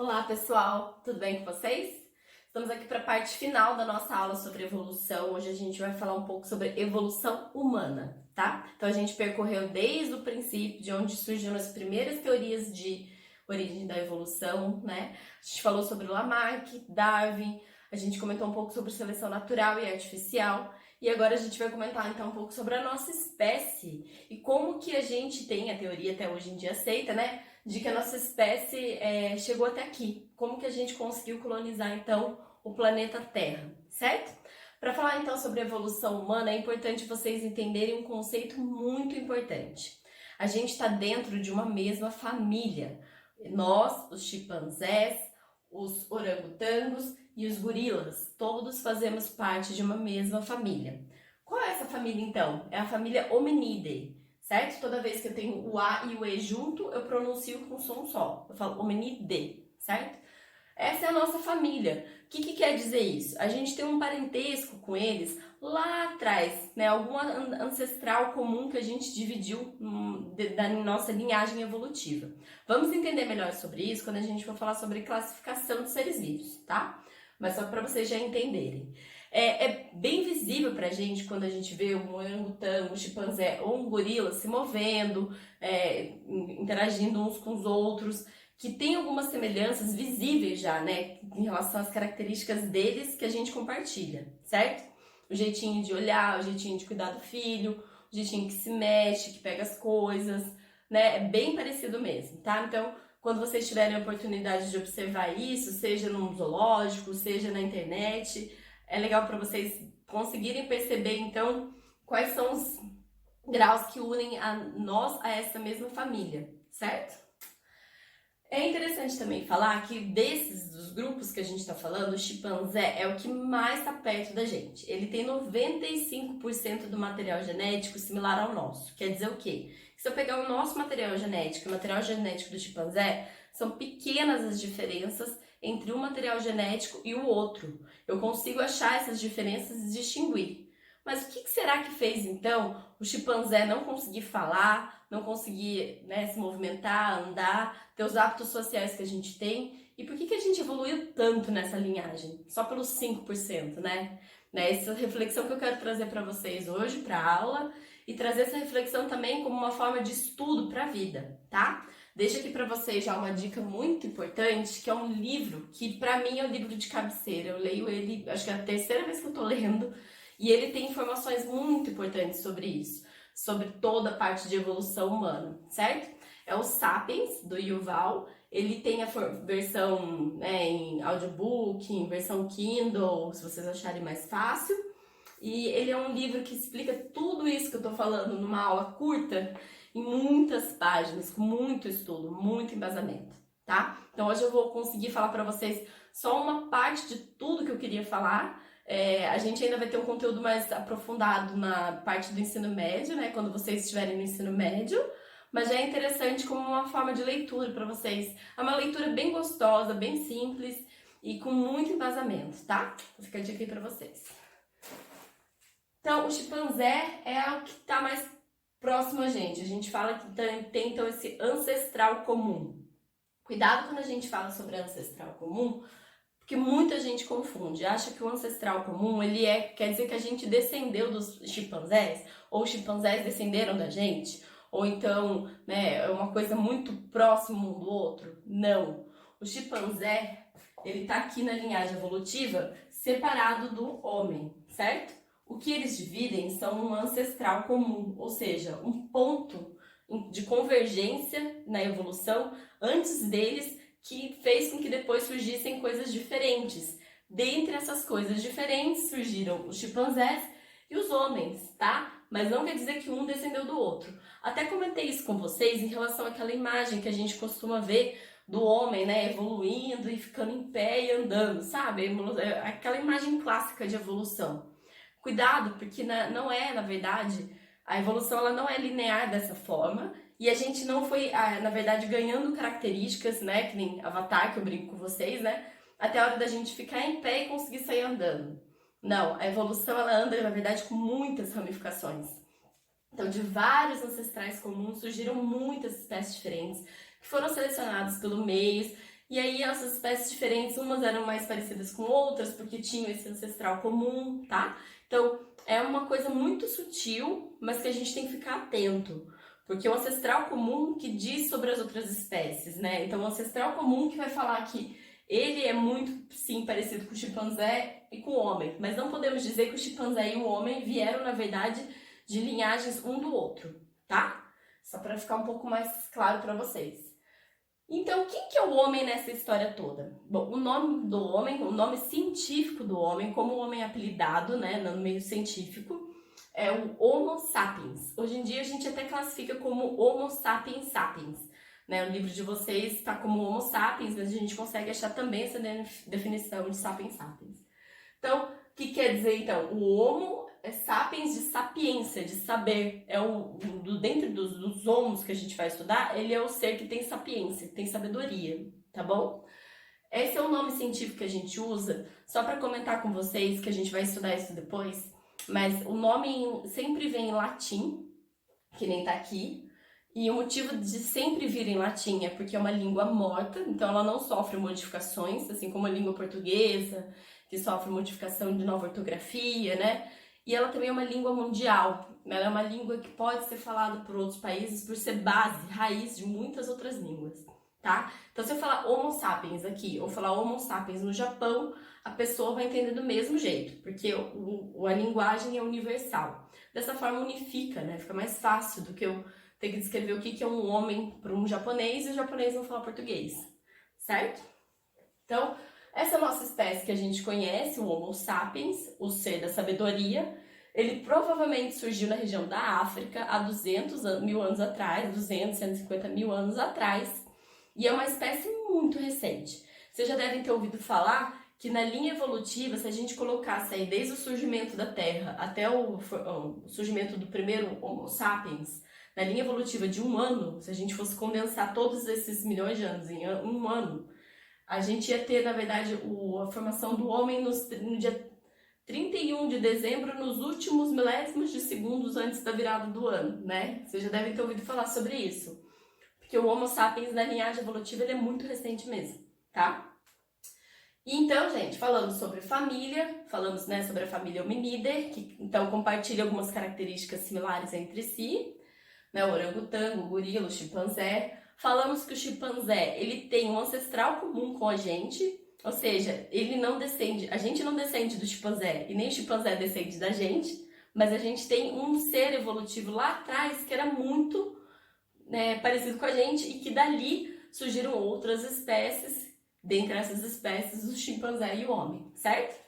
Olá pessoal, tudo bem com vocês? Estamos aqui para a parte final da nossa aula sobre evolução. Hoje a gente vai falar um pouco sobre evolução humana, tá? Então a gente percorreu desde o princípio, de onde surgiram as primeiras teorias de origem da evolução, né? A gente falou sobre Lamarck, Darwin, a gente comentou um pouco sobre seleção natural e artificial. E agora a gente vai comentar então um pouco sobre a nossa espécie e como que a gente tem a teoria até hoje em dia aceita, né? De que a nossa espécie chegou até aqui. Como que a gente conseguiu colonizar, então, o planeta Terra, certo? Para falar, então, sobre a evolução humana, é importante vocês entenderem um conceito muito importante. A gente está dentro de uma mesma família. Nós, os chimpanzés, os orangotangos e os gorilas, todos fazemos parte de uma mesma família. Qual é essa família, então? É a família Hominidae, certo? Toda vez que eu tenho o A e o E junto, eu pronuncio com som só. Eu falo hominide, certo? Essa é a nossa família. O que quer dizer isso? A gente tem um parentesco com eles lá atrás, né? Algum ancestral comum que a gente dividiu da nossa linhagem evolutiva. Vamos entender melhor sobre isso quando a gente for falar sobre classificação de seres vivos, tá? Mas só para vocês já entenderem. É bem visível pra gente quando a gente vê um orangotango, um chimpanzé ou um gorila se movendo, interagindo uns com os outros, que tem algumas semelhanças visíveis já, né, em relação às características deles que a gente compartilha, certo? O jeitinho de olhar, o jeitinho de cuidar do filho, o jeitinho que se mexe, que pega as coisas, né, é bem parecido mesmo, tá? Então, quando vocês tiverem a oportunidade de observar isso, seja num zoológico, seja na internet, é legal para vocês conseguirem perceber, então, quais são os graus que unem a nós a essa mesma família, certo? É interessante também falar que dos grupos que a gente está falando, o chimpanzé é o que mais está perto da gente. Ele tem 95% do material genético similar ao nosso. Quer dizer o quê? Se eu pegar o nosso material genético e o material genético do chimpanzé, são pequenas as diferenças entre um material genético e o outro. Eu consigo achar essas diferenças e distinguir. Mas o que será que fez então o chimpanzé não conseguir falar, não conseguir, né, se movimentar, andar, ter os hábitos sociais que a gente tem? E por que a gente evoluiu tanto nessa linhagem? Só pelos 5%, né? Essa reflexão que eu quero trazer para vocês hoje, para a aula, e trazer essa reflexão também como uma forma de estudo para a vida, tá? Deixo aqui para vocês já uma dica muito importante, que é um livro que para mim é o livro de cabeceira. Eu leio ele, acho que é a terceira vez que eu tô lendo, e ele tem informações muito importantes sobre isso, sobre toda a parte de evolução humana, certo? É o Sapiens, do Yuval. Ele tem a versão, né, em audiobook, em versão Kindle, se vocês acharem mais fácil. E ele é um livro que explica tudo isso que eu tô falando numa aula curta, em muitas páginas, com muito estudo, muito embasamento, tá? Então hoje eu vou conseguir falar para vocês só uma parte de tudo que eu queria falar. A gente ainda vai ter um conteúdo mais aprofundado na parte do ensino médio, né? Quando vocês estiverem no ensino médio. Mas já é interessante como uma forma de leitura para vocês. É uma leitura bem gostosa, bem simples e com muito embasamento, tá? Vou ficar a dica aqui para vocês. Então, o chimpanzé é o que está mais próximo a gente. A gente fala que tem então esse ancestral comum. Cuidado quando a gente fala sobre ancestral comum, porque muita gente confunde. Acha que o ancestral comum, quer dizer que a gente descendeu dos chimpanzés, ou os chimpanzés descenderam da gente, ou então, né, é uma coisa muito próxima um do outro. Não. O chimpanzé, ele tá aqui na linhagem evolutiva separado do homem, certo? O que eles dividem são um ancestral comum, ou seja, um ponto de convergência na evolução antes deles que fez com que depois surgissem coisas diferentes. Dentre essas coisas diferentes surgiram os chimpanzés e os homens, tá? Mas não quer dizer que um descendeu do outro. Até comentei isso com vocês em relação àquela imagem que a gente costuma ver do homem, né, evoluindo e ficando em pé e andando, sabe? Aquela imagem clássica de evolução. Cuidado, porque não é, na verdade, a evolução ela não é linear dessa forma, e a gente não foi, na verdade, ganhando características, né, que nem Avatar, que eu brinco com vocês, né, até a hora da gente ficar em pé e conseguir sair andando. Não, a evolução ela anda, na verdade, com muitas ramificações. Então, de vários ancestrais comuns surgiram muitas espécies diferentes que foram selecionadas pelo meio E aí essas espécies diferentes, umas eram mais parecidas com outras, porque tinham esse ancestral comum, tá? Então, é uma coisa muito sutil, mas que a gente tem que ficar atento. Porque o ancestral comum que diz sobre as outras espécies, né? Então, o ancestral comum que vai falar que ele é muito, sim, parecido com o chimpanzé e com o homem. Mas não podemos dizer que o chimpanzé e o homem vieram, na verdade, de linhagens um do outro, tá? Só para ficar um pouco mais claro para vocês. Então, quem que é o homem nessa história toda? Bom, o nome do homem, o nome científico do homem, como o homem é apelidado, né, no meio científico, é o Homo sapiens. Hoje em dia a gente até classifica como Homo sapiens sapiens. Né? O livro de vocês está como Homo sapiens, mas a gente consegue achar também essa definição de sapiens sapiens. Então, o que quer dizer então? O Homo é sapiens de sapiência, de saber. É dentro dos homos que a gente vai estudar, ele é o ser que tem sapiência, que tem sabedoria, tá bom? Esse é o nome científico que a gente usa, só para comentar com vocês, que a gente vai estudar isso depois, mas o nome sempre vem em latim, que nem tá aqui, e o motivo de sempre vir em latim é porque é uma língua morta, então ela não sofre modificações, assim como a língua portuguesa, que sofre modificação de nova ortografia, né? E ela também é uma língua mundial, ela é uma língua que pode ser falada por outros países por ser base, raiz de muitas outras línguas, tá? Então se eu falar Homo sapiens aqui, ou falar Homo sapiens no Japão, a pessoa vai entender do mesmo jeito, porque a linguagem é universal. Dessa forma unifica, né? Fica mais fácil do que eu ter que descrever o que é um homem para um japonês e o japonês não fala português, certo? Então, essa nossa espécie que a gente conhece, o Homo sapiens, o ser da sabedoria, ele provavelmente surgiu na região da África há 200 mil anos atrás, 200, 150 mil anos atrás, e é uma espécie muito recente. Vocês já devem ter ouvido falar que na linha evolutiva, se a gente colocasse aí desde o surgimento da Terra até o surgimento do primeiro Homo sapiens, na linha evolutiva de um ano, se a gente fosse condensar todos esses milhões de anos em um ano, a gente ia ter, na verdade, a formação do homem no dia 31 de dezembro, nos últimos milésimos de segundos antes da virada do ano, né? Vocês já devem ter ouvido falar sobre isso. Porque o Homo sapiens na linhagem evolutiva ele é muito recente mesmo, tá? Então, gente, falamos sobre família, falamos, né, sobre a família Hominidae, que então compartilha algumas características similares entre si, né, o orangotango, o gorila, o chimpanzé. Falamos que o chimpanzé, ele tem um ancestral comum com a gente, ou seja, ele não descende, a gente não descende do chimpanzé e nem o chimpanzé descende da gente, mas a gente tem um ser evolutivo lá atrás que era muito, né, parecido com a gente e que dali surgiram outras espécies, dentre essas espécies o chimpanzé e o homem, certo?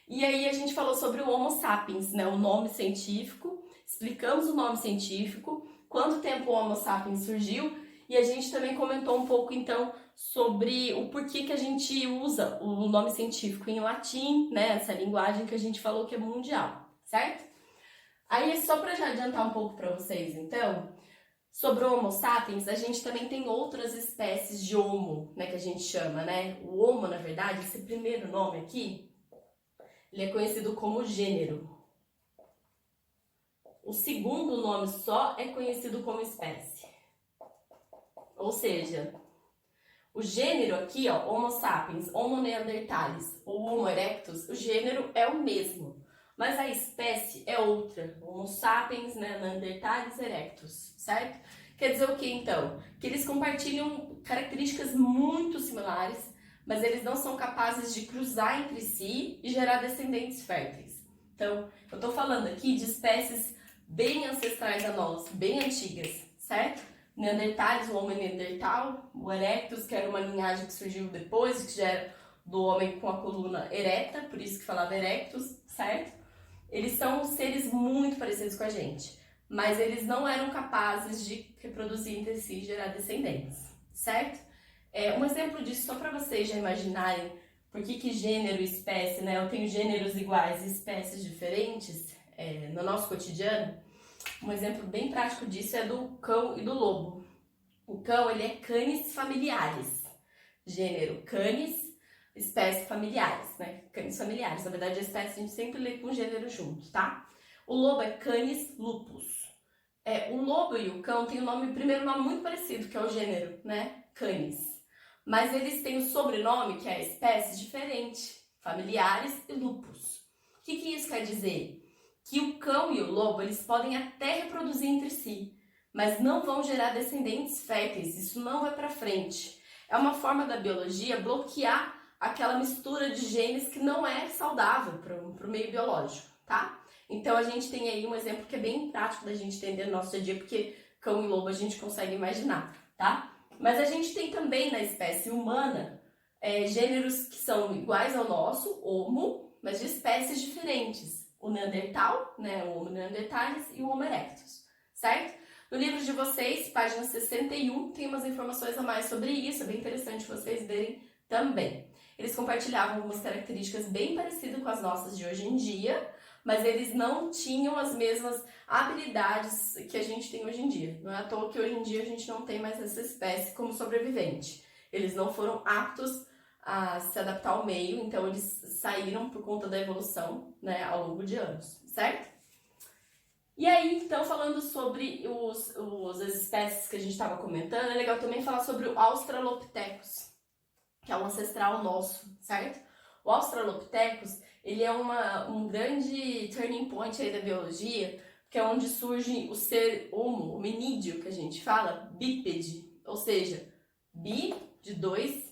E aí a gente falou sobre o Homo sapiens, né, o nome científico, explicamos o nome científico, quanto tempo o Homo sapiens surgiu, e a gente também comentou um pouco, então, sobre o porquê que a gente usa o nome científico em latim, né, essa linguagem que a gente falou que é mundial, certo? Aí, só para já adiantar um pouco para vocês, então, sobre o Homo sapiens, a gente também tem outras espécies de Homo, né, que a gente chama, né? O Homo, na verdade, esse primeiro nome aqui, ele é conhecido como gênero. O segundo nome só é conhecido como espécie. Ou seja, o gênero aqui, ó, Homo sapiens, Homo neanderthalis ou Homo erectus, o gênero é o mesmo, mas a espécie é outra. Homo sapiens, né, neanderthalis erectus, certo? Quer dizer o que então? Que eles compartilham características muito similares, mas eles não são capazes de cruzar entre si e gerar descendentes férteis. Então, eu tô falando aqui de espécies bem ancestrais a nós, bem antigas, certo? Neanderthalis, o homem neandertal, o erectus, que era uma linhagem que surgiu depois, que já era do homem com a coluna ereta, por isso que falava erectus, certo? Eles são seres muito parecidos com a gente, mas eles não eram capazes de reproduzir entre si e gerar descendentes, certo? Um exemplo disso, só para vocês já imaginarem por que gênero e espécie, né? Eu tenho gêneros iguais e espécies diferentes no nosso cotidiano. Um exemplo bem prático disso é do cão e do lobo. O cão, ele é Canis familiaris, gênero Canis, espécie familiares, né? Canis familiares, na verdade a espécie a gente sempre lê com gênero junto, tá? O lobo é Canis lupus. O lobo e o cão têm o primeiro nome muito parecido, que é o gênero, né? Canis. mas eles têm o sobrenome, que é a espécie, diferente, familiares e lupus. O que isso quer dizer? Que o cão e o lobo, eles podem até reproduzir entre si, mas não vão gerar descendentes férteis, isso não vai para frente. É uma forma da biologia bloquear aquela mistura de genes que não é saudável para o meio biológico, tá? Então a gente tem aí um exemplo que é bem prático da gente entender no nosso dia a dia, porque cão e lobo a gente consegue imaginar, tá? Mas a gente tem também na espécie humana gêneros que são iguais ao nosso, Homo, mas de espécies diferentes. O Neandertal, né, o Homo neanderthalis e o Homo erectus, certo? No livro de vocês, página 61, tem umas informações a mais sobre isso, é bem interessante vocês verem também. Eles compartilhavam algumas características bem parecidas com as nossas de hoje em dia, mas eles não tinham as mesmas habilidades que a gente tem hoje em dia. Não é à toa que hoje em dia a gente não tem mais essa espécie como sobrevivente. Eles não foram aptos a se adaptar ao meio, então eles saíram por conta da evolução, né, ao longo de anos, certo? E aí, então, falando sobre as espécies que a gente estava comentando, é legal também falar sobre o Australopithecus, que é um ancestral nosso, certo? O Australopithecus, ele é um grande turning point aí da biologia, que é onde surge o ser homo, o hominídeo, que a gente fala, bípede, ou seja, bi de dois,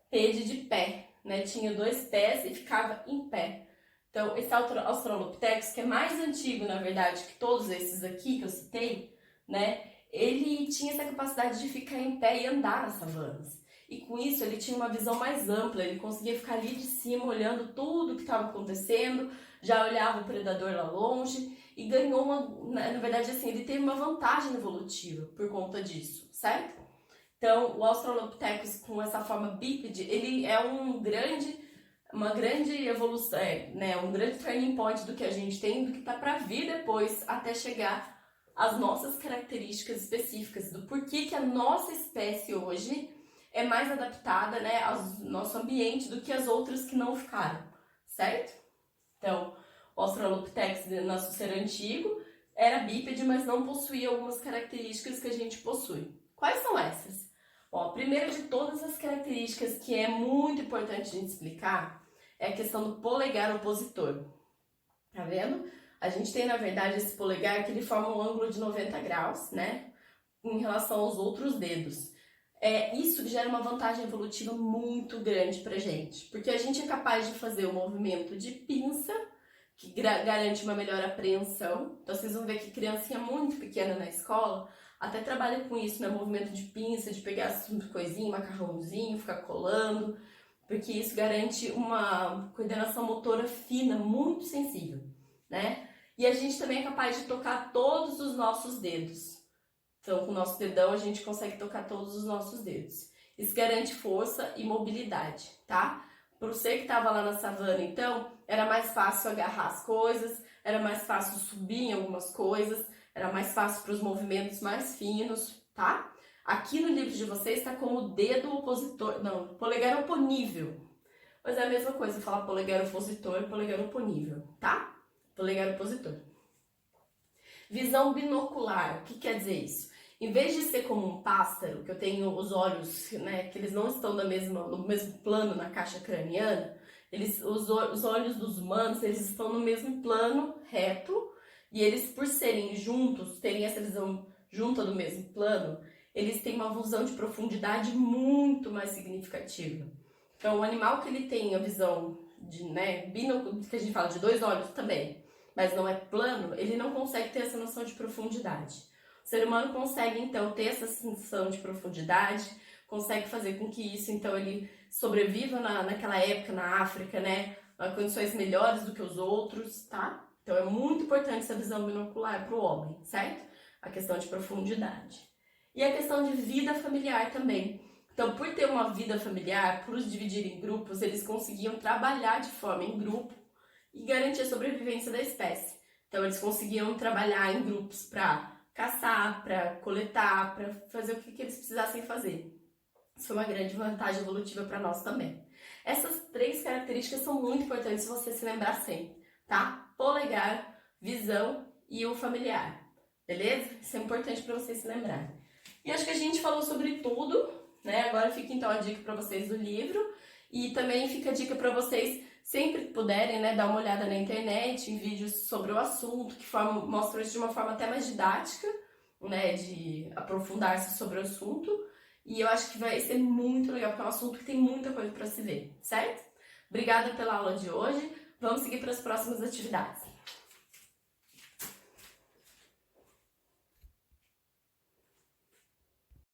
pede de pé, né? Tinha dois pés e ficava em pé. Então, esse Australopithecus, que é mais antigo, na verdade, que todos esses aqui que eu citei, né? Ele tinha essa capacidade de ficar em pé e andar nas savanas. E com isso, ele tinha uma visão mais ampla, ele conseguia ficar ali de cima, olhando tudo que estava acontecendo, já olhava o predador lá longe e ganhou na verdade, assim, ele teve uma vantagem evolutiva por conta disso, certo? Então, o Australopithecus com essa forma bípede, ele é uma grande evolução, né, um grande turning point do que a gente tem, do que tá para vir depois, até chegar às nossas características específicas, do porquê que a nossa espécie hoje é mais adaptada, né, ao nosso ambiente do que as outras que não ficaram, certo? Então, o Australopithecus, nosso ser antigo, era bípede, mas não possuía algumas características que a gente possui. Quais são essas? Bom, a primeira de todas as características que é muito importante a gente explicar é a questão do polegar opositor. Tá vendo? A gente tem, na verdade, esse polegar que ele forma um ângulo de 90 graus, né? Em relação aos outros dedos. Isso gera uma vantagem evolutiva muito grande pra gente, porque a gente é capaz de fazer o movimento de pinça, que garante uma melhor apreensão. Então vocês vão ver que criancinha muito pequena na escola até trabalha com isso, né? Movimento de pinça, de pegar as coisinhas, macarrãozinho, ficar colando, porque isso garante uma coordenação motora fina, muito sensível, né? E a gente também é capaz de tocar todos os nossos dedos. Então, com o nosso dedão, a gente consegue tocar todos os nossos dedos. Isso garante força e mobilidade, tá? Para o ser que estava lá na savana, então, era mais fácil agarrar as coisas, era mais fácil subir em algumas coisas, era mais fácil para os movimentos mais finos, tá? Aqui no livro de vocês está com o dedo opositor, não, polegar oponível. Mas é a mesma coisa, falar polegar opositor e polegar oponível, tá? Polegar opositor. Visão binocular, o que quer dizer isso? Em vez de ser como um pássaro, que eu tenho os olhos, né, que eles não estão no mesmo plano na caixa craniana, os olhos dos humanos, eles estão no mesmo plano reto, e eles, por serem juntos, terem essa visão junta do mesmo plano, eles têm uma visão de profundidade muito mais significativa. Então, o animal que ele tem a visão de, né, binóculo, que a gente fala de dois olhos também, mas não é plano, ele não consegue ter essa noção de profundidade. O ser humano consegue, então, ter essa sensação de profundidade, consegue fazer com que isso, então, ele sobreviva naquela época na África, né, a condições melhores do que os outros, tá? Então, é muito importante essa visão binocular para o homem, certo? A questão de profundidade. E a questão de vida familiar também. Então, por ter uma vida familiar, por os dividir em grupos, eles conseguiam trabalhar de forma em grupo e garantir a sobrevivência da espécie. Então, eles conseguiam trabalhar em grupos para caçar, para coletar, para fazer o que eles precisassem fazer. Isso foi uma grande vantagem evolutiva para nós também. Essas três características são muito importantes se você se lembrar sempre, tá? Polegar, visão e o familiar, beleza? Isso é importante para vocês se lembrarem. E acho que a gente falou sobre tudo, né? Agora fica então a dica para vocês do livro e também fica a dica para vocês sempre que puderem, né, dar uma olhada na internet, em vídeos sobre o assunto, que mostram isso de uma forma até mais didática, né, de aprofundar-se sobre o assunto. E eu acho que vai ser muito legal, porque é um assunto que tem muita coisa para se ver, certo? Obrigada pela aula de hoje. Vamos seguir para as próximas atividades.